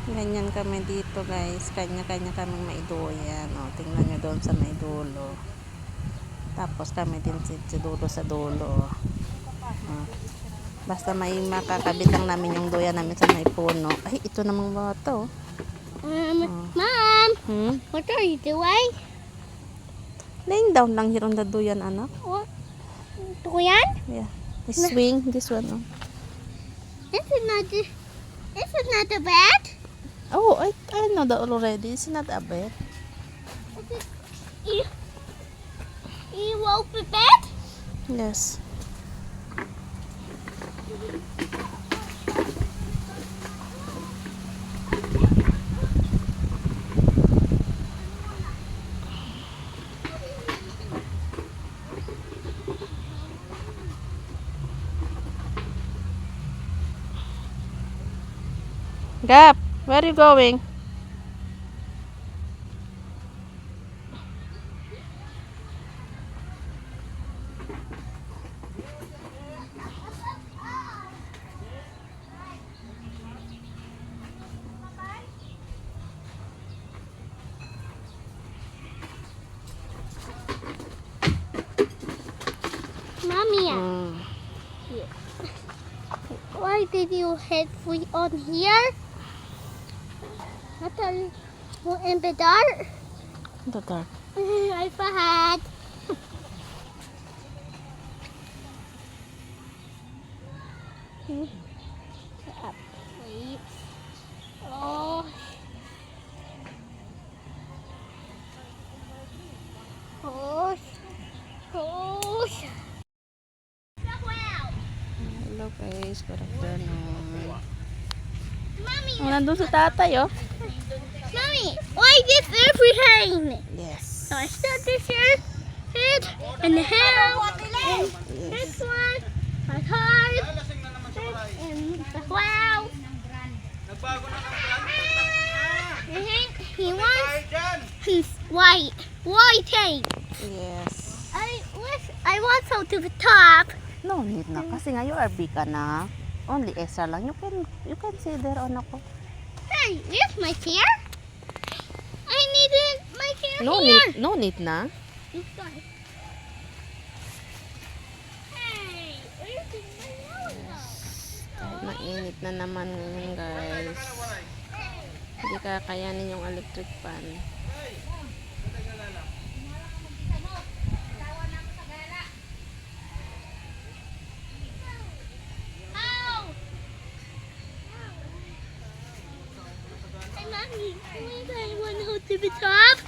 Ganyan kami dito guys. Kanya-kanya kami maiduyan. O, tingnan nyo doon sa may dulo. Tapos kami din si dulo sa dulo. O. Basta may makakabit lang namin yung duyan namin sa may puno. Ay, ito namang bata oh. Mom, what are you doing? Laying down lang here on the duyan, anak. What? Duyan? Yeah. Swing, this one oh. This is not a bed. Oh, I know that already. It's not a bed. You woke the bed? Yes. Gap, where are you going? Mommy, why did you hit food on here? Not in the dark. The dark. I forgot. Up, please. Oh. Gosh. Gosh. Hello guys, good afternoon. Mommy, Oh, nandun si tatay oh. Mommy, why this everything? Yes. So I start this here, head, and the house, and this one, my heart, and the cloud. He wants his white tape. Yes. I want so to the top. No need na kasi nga you are big na. Only extra lang. You can see there on ako. Hey, where's my chair? I needed my chair No here. need, no need na. Hey, where's my nose? Dahil mainit na naman ngayon guys. Hindi kakayanin yung electric fan. To the top.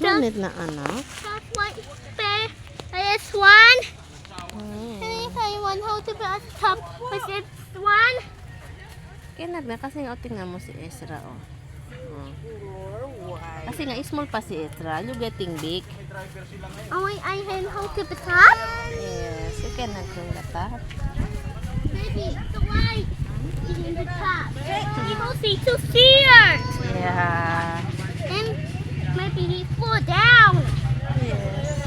No need na anak. Top one. This one. Oh. I want how to the top. But this one. Kinag na kasi nga tingnan mo si Ezra oh. Kasi nga small pa si Ezra. You getting big. Oh, I can hold to the top. Yes, you cannot do that. Maybe the white is in the top. People see to fear. Yeah. And maybe he fall down. Yes.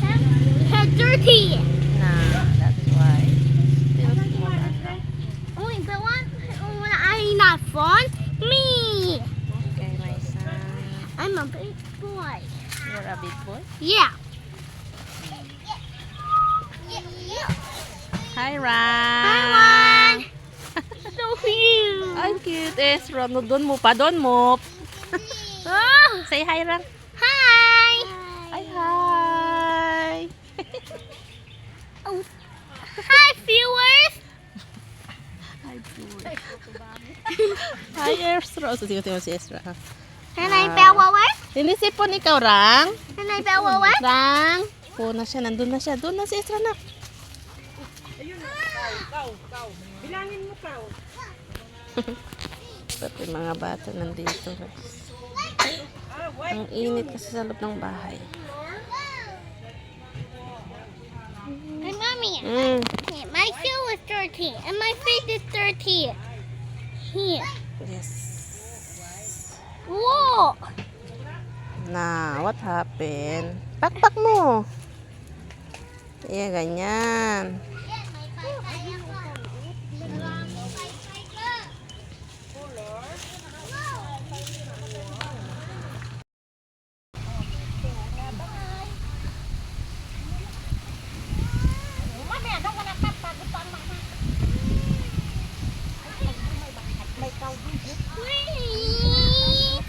And head dirty. Nah, that's why. Still small anak. Oh, the one when I not fun. Me. Okay, my son. I'm a big boy. You're a big boy? Yeah. Hi, Ran. Hi, Juan. So cute. Ay, cute, Ezra. No, doon mo pa, doon mo. Oh, Say hi, Ran. hi. Ay, hi. Oh, hi, viewers. Hi, boy. Hi, Ezra. So, tingnan mo si Ezra. Ha? Can I bow away? Sinisipon ikaw, Rang. Can I bow away? Rang. Po na siya, nandun na siya. Doon na si Ezra na. Bilangin mo ka. Pati mga bata nandito. Ang init kasi sa loob ng bahay. Hey, Mommy. Mm. My shoe is dirty and my feet is dirty. Here. Yes. Whoa. Na, what happened? Pakpak mo. Yeah, ganyan. Please.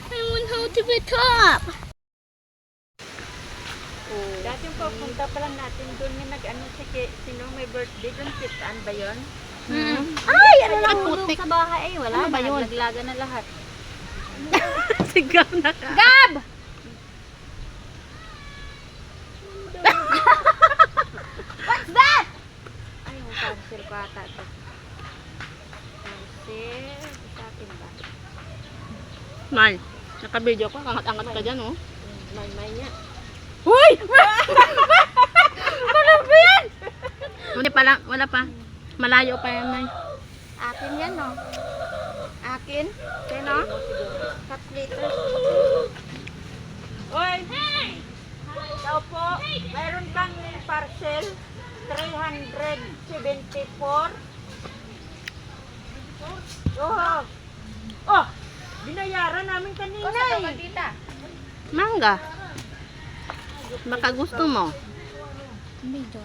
I want how to be top. Dati yung pupunta pa lang natin doon yung nag-ano sino may birthday doon, Titaan ba yun? Ay, ano lang putik sa bahay. Wala Ano ba na, yun? naglaga na lahat. Sigaw na ka. Gab! What's that? Ay, yung cancel ko ata ito. Cancel. Sa akin ba? May, naka-video ko. Angat-angat ka dyan, oh. May niya. Uy! Wala pa yan! Hindi pa lang, wala pa. Malayo pa yan, May. Akin yan, no? Akin? Sino? Cut liters. Oy! Ikaw po, mayroon kang parcel 374. Oh! Oh! Binayaran namin kanina eh. Mangga. Baka gusto mo.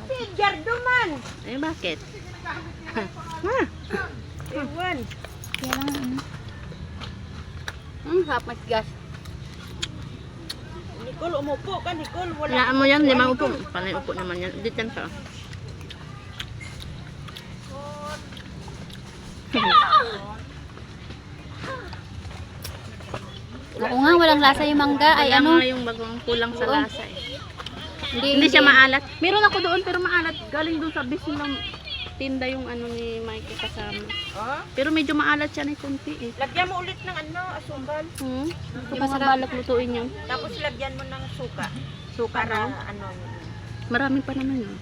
Si Jardo man. Eh, bakit? Ewan. Hap matigas. Nicole, umupo ka, Nicole. Wala. Hayaan mo yan, limang upo. Panay upo naman yan. Dito yan ka. Oo nga, walang lasa yung mangga. Ay, Wala ano? nga yung bagong kulang sa Oo. lasa eh. Hindi siya maalat. Meron ako doon pero maalat. Galing doon sa bis ng tinda yung ano ni Mikey kasama. Oh? Pero medyo maalat siya na konti eh. Lagyan mo ulit ng ano, asukal. Yung mga balak lutuin niyo. Tapos lagyan mo ng suka. Suka Para no? ano. Marami pa naman yun.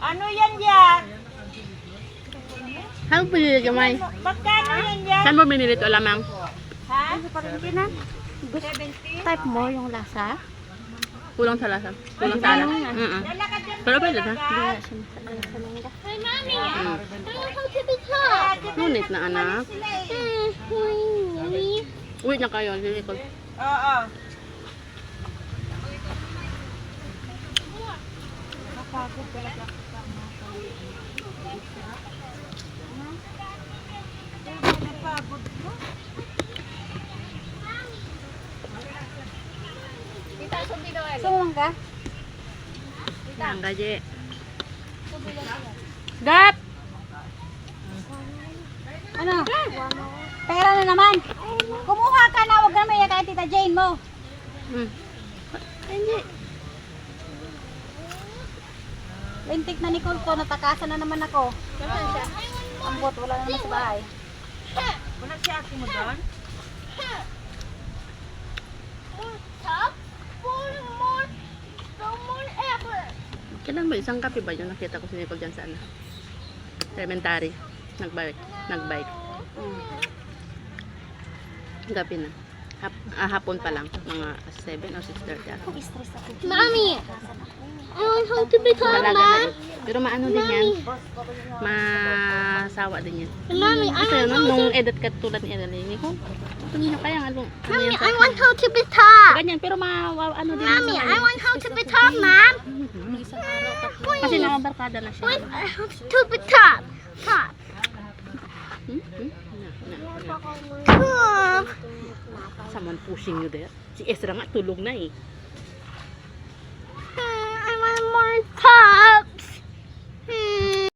Ano yan yan? Saan mo pinili ka, May? Magkano yan yan? Saan mo pinili ito, Lamang? Ha? Parang 70? Type mo yung lasa? Kulang sa lasa. Kulang sa alat. Lalakad yan. Pero pwede na. Hey, mommy! I want how to be top. Ngunit na anak. Uwi na kayo. Lilikod. Oo. So, mangga? Ang gaji. Gap! Ano? Pera na naman. Kumuha ka na, huwag na may kay Tita Jane mo. Hindi. Lintik na Nicole ko, natakasan na naman ako. Saan siya? Ambot, wala na naman sa bahay. Wala si ate mo doon? Kailan ba? Isang kape ba yun? Nakita ko si Nicole dyan sa ano? Elementary. Nagbike. Gabi na. Hapon pa lang. Mga 7 or 6:30 ako. Mommy! I want how to be top, Balaga na Mom. yun. Pero maano din yan. Masawa din yan. Mommy, I Kasi want ano, how to... nung edad ka tulad ni Edeline ko, ito nyo kaya nga, ano Mommy, yan I sa want how to be top. ganyan, pero ano din Mommy, yan I sa want how to be top, Mom. kasi nakabarkada na siya. Wait, I want to be top. Top. Someone pushing you there. Si Ezra nga tulog na eh.